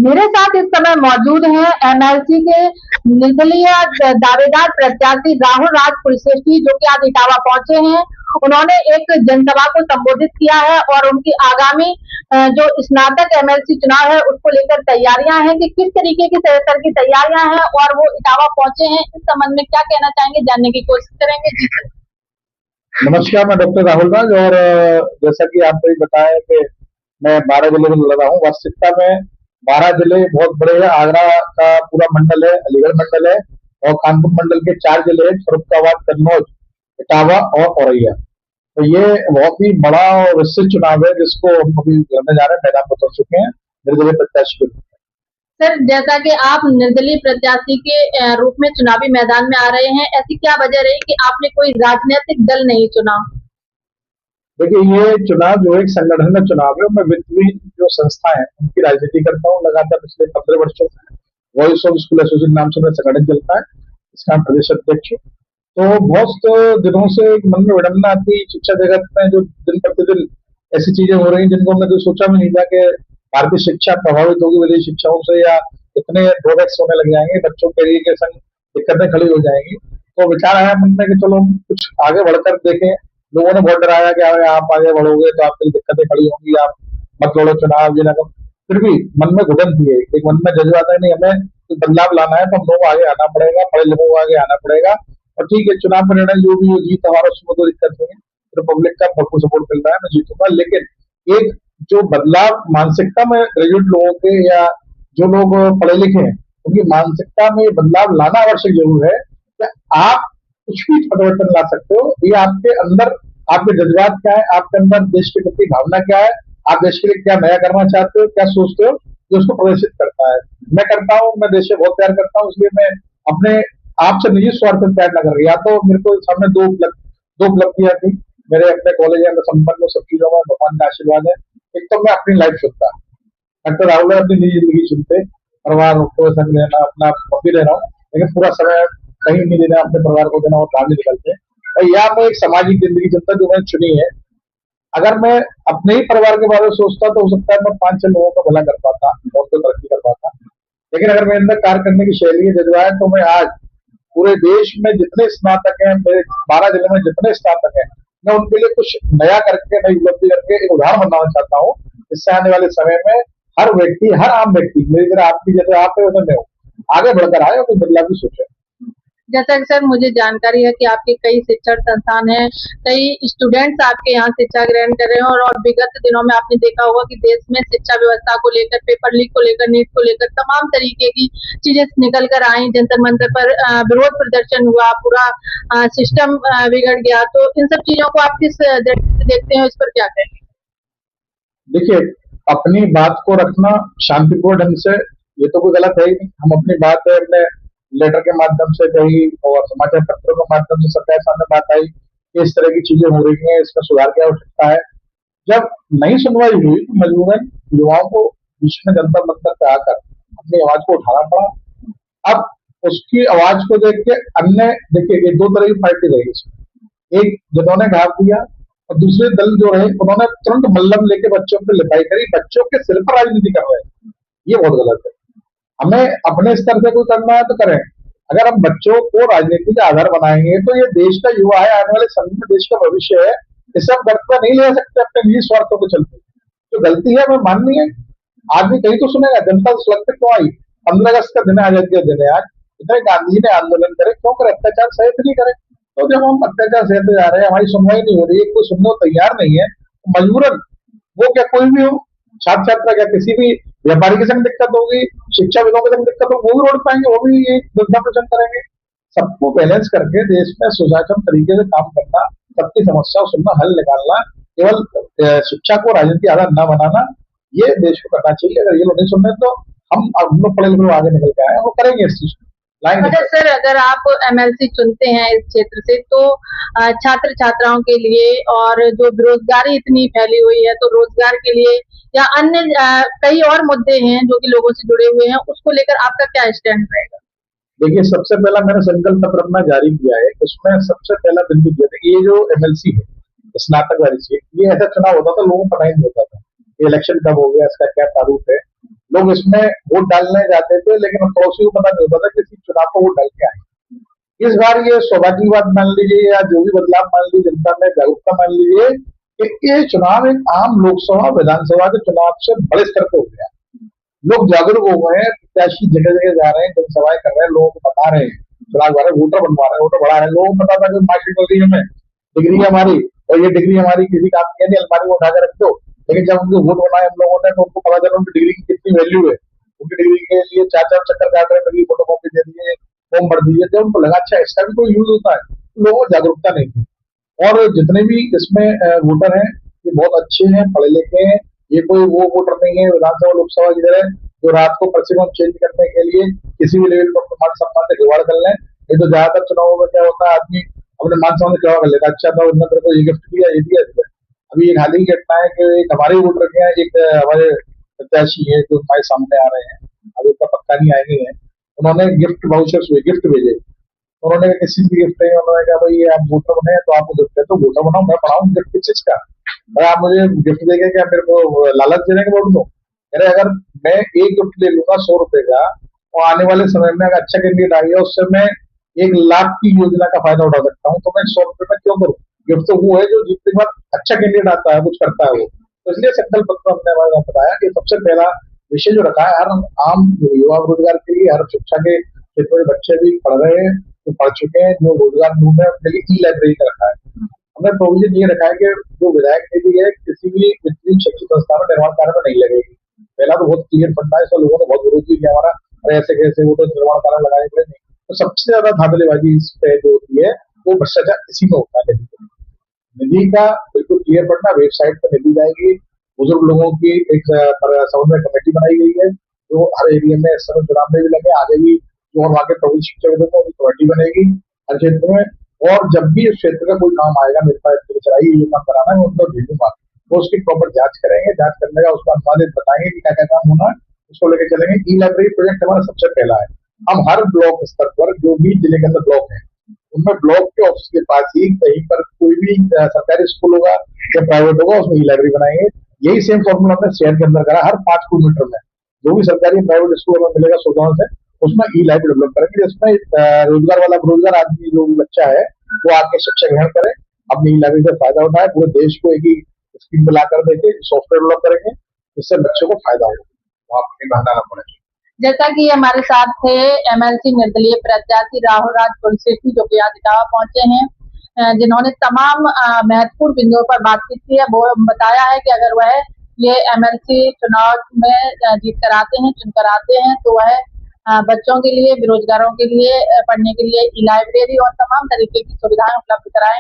मेरे साथ इस समय मौजूद हैं एमएलसी के निर्दलीय दावेदार प्रत्याशी राहुल राज कुलश्रेष्ठी, जो कि आज इटावा पहुंचे हैं। उन्होंने एक जनसभा को संबोधित किया है और उनकी आगामी जो स्नातक एमएलसी चुनाव है उसको लेकर तैयारियां हैं कि किस तरीके की तरह की तैयारियां हैं और वो इटावा पहुंचे हैं। इस संबंध में क्या कहना चाहेंगे, जानने की कोशिश करेंगे। जी सर। नमस्कार, मैं डॉक्टर राहुल राज। और जैसा कि आपको भी बताया कि मैं 12 जिले में लड़ रहा हूँ। वास्तविकता में 12 जिले बहुत बड़े हैं। आगरा का पूरा मंडल है, अलीगढ़ मंडल है और कानपुर मंडल के 4 जिले हैं, फर्रुखाबाद, कन्नौज, इटावा और औरैया। तो ये बहुत ही बड़ा और विस्तृत चुनाव है जिसको हम अभी लड़ने जा रहे हैं। मैदान में उतर चुके हैं निर्दलीय प्रत्याशी के रूप में। सर, जैसा कि आप निर्दलीय प्रत्याशी के रूप में चुनावी मैदान में आ रहे हैं, ऐसी क्या वजह रही कि आपने कोई राजनीतिक दल नहीं चुना? देखिए, ये चुनाव जो एक संगठन का चुनाव है। मैं वित्तीय जो संस्था है उनकी राजनीति करता हूँ लगातार पिछले 15 वर्षों से। वॉइस ऑफ स्कूल एसोसिएशन नाम से मेरा संगठन चलता है, इसका मैं प्रदेश अध्यक्ष हूँ। तो बहुत दिनों से एक मन में विडंबना आती है शिक्षा जगत में, जो दिन प्रतिदिन ऐसी चीजें हो रही हैं जिनको हमने कोई सोचा भी नहीं था कि भारतीय शिक्षा प्रभावित होगी विदेशी शिक्षाओं से, या इतने ड्रॉबैक्स होने लग जाएंगे, बच्चों के लिए के संग दिक्कतें खड़ी हो जाएंगी। तो विचार आया मन में कि चलो हम कुछ आगे बढ़कर देखें। लोगों ने बहुत डराया कि अगर आप आगे बढ़ोगे तो आपके लिए दिक्कतें खड़ी होंगी, आप मत लड़ो चुनाव, ये ना करो। फिर भी मन में घुटन थी, एक मन में जज्बा था, नहीं हमें कुछ बदलाव लाना है तो हम लोग आगे आना पड़ेगा, पढ़े लोगों को आगे आना पड़ेगा। और ठीक है, चुनाव का निर्णय जो भी हो, जीत हमारा, उसमें कोई दिक्कत नहीं है। रिपब्लिक का भरपूर सपोर्ट मिल रहा है, मैं जीतूंगा। लेकिन एक जो बदलाव मानसिकता में ग्रेजुएट लोगों के, या जो लोग पढ़े लिखे हैं, उनकी मानसिकता में बदलाव लाना आवश्यक जरूर है कि आप कुछ भी परिवर्तन ला सकते हो। ये आपके अंदर, आपके जज्बात क्या है, आपके अंदर देश के प्रति भावना क्या है, आप देश के लिए क्या नया करना चाहते हो, क्या सोचते हो, जो उसको प्रदर्शित करता है। मैं करता हूँ, मैं देश से बहुत प्यार करता हूँ, इसलिए मैं अपने आपसे निजी स्वार्थ में प्यार न कर रही। या तो मेरे को सामने दो उपलब्धियां थी। मेरे अपने कॉलेज है, मैं संपन्न हूँ सब चीजों में, भगवान का आशीर्वाद है। एक तो मैं अपनी लाइफ चुनता, डॉक्टर राहुल अपनी निजी जिंदगी चुनते, परिवार को संग लेना, अपना भी ले रहा हूँ, लेकिन पूरा समय कहीं नहीं देना अपने परिवार को देना, और काम भी निकलते हैं। और या मैं एक सामाजिक जिंदगी चुनता जो मैंने चुनी है। अगर मैं अपने ही परिवार के बारे में सोचता तो हो सकता है मैं 5-6 लोगों का भला कर पाता और को तरक्की कर पाता। लेकिन अगर मेरे अंदर कार्य करने की शैली है, जज्बा है, तो मैं आज पूरे देश में जितने स्नातक हैं, मेरे 12 जिले में जितने स्नातक हैं, मैं उनके लिए कुछ नया करके, नई उपलब्धि करके एक उदाहरण बनाना चाहता हूँ, जिससे आने वाले समय में हर व्यक्ति, हर आम व्यक्ति, मेरी तरह आपकी जैसे आप है वैसे मैं हूँ, आगे बढ़कर आए और कोई बदलाव भी सोचे। जैसा कि सर मुझे जानकारी है कि आपके कई शिक्षण संस्थान हैं, कई स्टूडेंट्स आपके यहाँ शिक्षा ग्रहण कर रहे हैं और विगत दिनों में आपने देखा होगा कि देश में शिक्षा व्यवस्था को लेकर, पेपर लीक को लेकर, नीट को लेकर तमाम तरीके की चीजें निकल कर आई। जंतर मंतर पर विरोध प्रदर्शन हुआ, पूरा सिस्टम बिगड़ गया। तो इन सब चीजों को आप किस दृष्टि से देखते हैं, इस पर क्या कहेंगे? देखिए, अपनी बात को रखना शांतिपूर्ण ढंग से, ये तो कोई गलत है ही नहीं। हम अपनी बात है अपने लेटर के माध्यम से कही और समाचार पत्रों के माध्यम से सरकार सामने बात आई कि इस तरह की चीजें हो रही हैं, इसका सुधार की आवश्यकता है। जब नहीं सुनवाई हुई तो मजबूरन युवाओं को बीच में जंतर मंतर पे आकर अपनी आवाज को उठाना पड़ा। अब उसकी आवाज को देख के अन्य, देखिए ये 2 तरह की पार्टी रहेगी इसमें। एक जिन्होंने घाव दिया, और दूसरे दल जो रहे उन्होंने तुरंत मल्लम लेके बच्चों पर लिपाई करी, बच्चों के सिर पर राजनीति कर रहे हैं। ये बहुत गलत है। हमें अपने स्तर से कोई करना है तो करें। अगर हम बच्चों को राजनीति का आधार बनाएंगे तो ये देश का युवा है, आने वाले समय में देश का भविष्य है। इसे हम गर्त में नहीं ले सकते अपने निजी स्वार्थों के चलते। जो गलती है हमें माननी है। आदमी कहीं तो सुनेगा, जनता तो सड़क पे क्यों आई? 15 अगस्त का दिन है, आजादी का दिन है आज। इतने गांधी जी ने आंदोलन करे, क्यों करे? अत्याचार सहते नहीं करे। तो जब हम अत्याचार सहते जा रहे हैं, हमारी सुनवाई नहीं हो रही है, कोई सुनने को तैयार नहीं है, तो मजबूरन वो क्या कोई भी हो, छात्र छात्रा क्या किसी भी व्यापारी के संग दिक्कत होगी, शिक्षाविदों के संग दिक्कत होगी, वो भी रोड पाएंगे, वो भी एक धरना प्रदर्शन करेंगे। सबको बैलेंस करके देश में सुशासन तरीके से काम करना, सबकी समस्याओं सुनना, हल निकालना, केवल शिक्षा को राजनीति आधार न बनाना, ये देश को करना चाहिए। अगर ये लोग नहीं सुन रहे तो हम लोग पढ़े लिखे लोग आगे निकल के आए, वो करेंगे इस चीज को। अच्छा सर, अगर आप एमएलसी चुनते हैं इस क्षेत्र से, तो छात्र छात्राओं के लिए और जो बेरोजगारी इतनी फैली हुई है, तो रोजगार के लिए या अन्य कई और मुद्दे हैं जो कि लोगों से जुड़े हुए हैं, उसको लेकर आपका क्या स्टैंड रहेगा? देखिए, सबसे पहला मैंने संकल्प पत्र अपना जारी किया है। उसमें सबसे पहला बिंदु दिया था कि ये जो एमएलसी है, स्नातक वाली सीट, ये ऐसा चुनाव होता था, लोगों को पता ही नहीं होता था इलेक्शन कब हो गया, इसका क्या प्रारूप है। लोग इसमें वोट डालने जाते थे, लेकिन पड़ोसी को पता नहीं होता था कि इसी चुनाव को वोट डाल के आए। इस बार ये सौभाग्य की बात मान लीजिए या जो भी बदलाव मान लीजिए, जनता में जागरूकता मान लीजिए कि ये चुनाव एक आम लोकसभा विधानसभा के चुनाव से बड़े स्तर पे हो गया। लोग जागरूक हो गए हैं, प्रत्याशी जगह जगह जा रहे हैं, जनसभाएं कर रहे हैं, लोगों को बता रहे हैं, चुनाव बारे वोटर बनवा रहे हैं, वोटर बढ़ा रहे हैं। लोगों को पता था कि मार्कशीट हो गई हमें, डिग्री है हमारी, और ये डिग्री हमारी किसी काम की नहीं, अलमारी में उठा के रख दो। लेकिन जब उनको वोट बनाए हम लोगों ने, तो उनको पता चला उनकी डिग्री की कितनी वैल्यू है। उनकी डिग्री के लिए चार चार चक्कर काट रहे, डिग्री फोटो कॉपी दे दिए, फॉर्म भर दिए। जब उनको लगा अच्छा इसका भी कोई यूज होता है, तो लोगों को जागरूकता नहीं थी। और जितने भी इसमें वोटर हैं, ये बहुत अच्छे हैं, पढ़े लिखे हैं। ये कोई वो वोटर नहीं है विधानसभा लोकसभा की तरह जो रात को पर्ची चेंज करने के लिए किसी भी लेवल पर मान सम्मान से जुगाड़ कर लें। ये तो ज्यादातर चुनावों में क्या होता है, आदमी अपने मान सम्मान से जुगाड़ कर लेता है। अच्छा था उन्होंने तेरे को ये गिफ्ट दिया, ये दिया, दिया। अभी एक हाल ही की घटना है कि एक हमारे वोटर के हैं, एक हमारे प्रत्याशी है जो हमारे सामने आ रहे हैं, अभी उनका पक्का नहीं आए नहीं है। उन्होंने गिफ्ट वाउचर्स हुए, गिफ्ट भेजे। उन्होंने कहा किसी की गिफ्ट नहीं, उन्होंने कहा भाई आप वोटर बने तो आपको गिफ्ट है, तो वोटर बनाओ, मैं बनाऊँ गिफ्ट किस चीज का? भाई आप मुझे गिफ्ट देंगे क्या, मेरे को लालच देने के वोट दो? अरे अगर मैं एक गिफ्ट ले लूंगा 100 रुपए का, और आने वाले समय में अगर अच्छा कैंडिडेट आ गया उससे मैं 1 लाख की योजना का फायदा उठा सकता हूँ, तो मैं 100 रुपए में क्यों करूँ? गिफ्ट तो वो है जो जीतने के बाद अच्छा कैंडिडेट आता है, कुछ करता है वो। तो इसलिए संकल्प पत्र हमने हमारे बताया कि सबसे पहला विषय जो रखा है, हर आम युवा रोजगार के लिए, हर शिक्षा के क्षेत्र में बच्चे भी पढ़ रहे हैं, जो पढ़ चुके हैं, जो रोजगार ढूंढ रहे हैं, उनके लिए ई लाइब्रेरी का रखा है। हमने प्रोविजन ये रखा है कि जो विधायक निधि है किसी भी वित्तीय शैक्षिक संस्था में निर्माण कार्य में नहीं लगेगी। पहला तो बहुत क्लियर फंडा है, इसका लोगों ने बहुत विरोध भी किया हमारा, अरे ऐसे कैसे, वो तो निर्माण कार्य लगाने के लिए नहीं। तो सबसे ज्यादा धांधलीबाजी इस पे जो होती है वो भ्रष्टाचार इसी में होता है। निधि का बिल्कुल क्लियर फंडा, वेबसाइट पर निधि जाएगी। बुजुर्ग लोगों की एक समन्वय कमेटी बनाई गई है जो हर एरिया में इस समय चुनाव में भी लगे, आगे भी जो और वहाँ के प्रबुद्ध शिक्षक हैं उनकी कमेटी बनेगी हर क्षेत्र में। और जब भी इस क्षेत्र का कोई काम आएगा, मेरे पास चलाइए ये काम कराना है, मैं उनको भेजूंगा, वो उसकी प्रॉपर जांच करेंगे, जांच करने का उसका अनुपादित बताएंगे कि क्या क्या काम होना है, उसको लेकर चलेंगे। ई लाइब्रेरी प्रोजेक्ट हमारा सबसे पहला है। हम हर ब्लॉक स्तर पर जो भी जिले के अंदर ब्लॉक है, उनमें ब्लॉक के ऑफिस के पास ही कहीं पर कोई भी सरकारी स्कूल होगा या प्राइवेट होगा, उसमें ई लाइब्रेरी बनाएंगे। यही सेम फॉर्मूला हमने शहर के अंदर करा, हर 5 किलोमीटर में जो भी सरकारी प्राइवेट स्कूल में मिलेगा सुविधाओं से, उसमें ई लाइब्रेरी डेवलप करेंगे, जिसमें रोजगार वाला बेरोजगार आदमी जो भी बच्चा है वो आके शिक्षा ग्रहण करे, अपनी ई लाइब्रेरी से फायदा उठाए, पूरे देश को एक ही स्कीम में ला कर देके सॉफ्टवेयर डेवलप करेंगे जिससे बच्चों को फायदा होगा, वहाँ अपनी बहना ना पड़े। जैसा कि हमारे साथ थे एमएलसी निर्दलीय प्रत्याशी राहुल राज कुलशेट्टी, जो कि आज इटावा पहुंचे हैं, जिन्होंने तमाम महत्वपूर्ण बिंदुओं पर बातचीत की है। वो बताया है कि अगर वह ये एमएलसी चुनाव में जीत कर आते हैं, चुनकर आते हैं, तो वह बच्चों के लिए, बेरोजगारों के लिए, पढ़ने के लिए ई लाइब्रेरी और तमाम तरीके की सुविधाएं उपलब्ध कराएंगे।